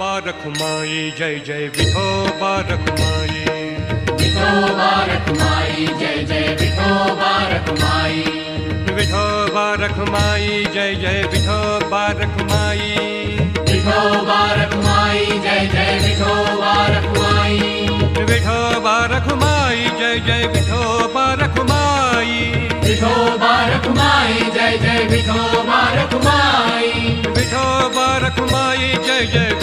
Rakhumai Jai Jai Vithoba Rakhumai. Vithoba Rakhumai Jai Jai Vithoba Rakhumai. Vithoba Rakhumai Jai Jai Vithoba Rakhumai. Vithoba Rakhumai Jai Jai Vithoba Rakhumai. Vithoba Rakhumai Jai Jai Vithoba Rakhumai. Vithoba Rakhumai Jai Jai Vithoba Rakhumai. Vithoba Rakhumai Jai Jai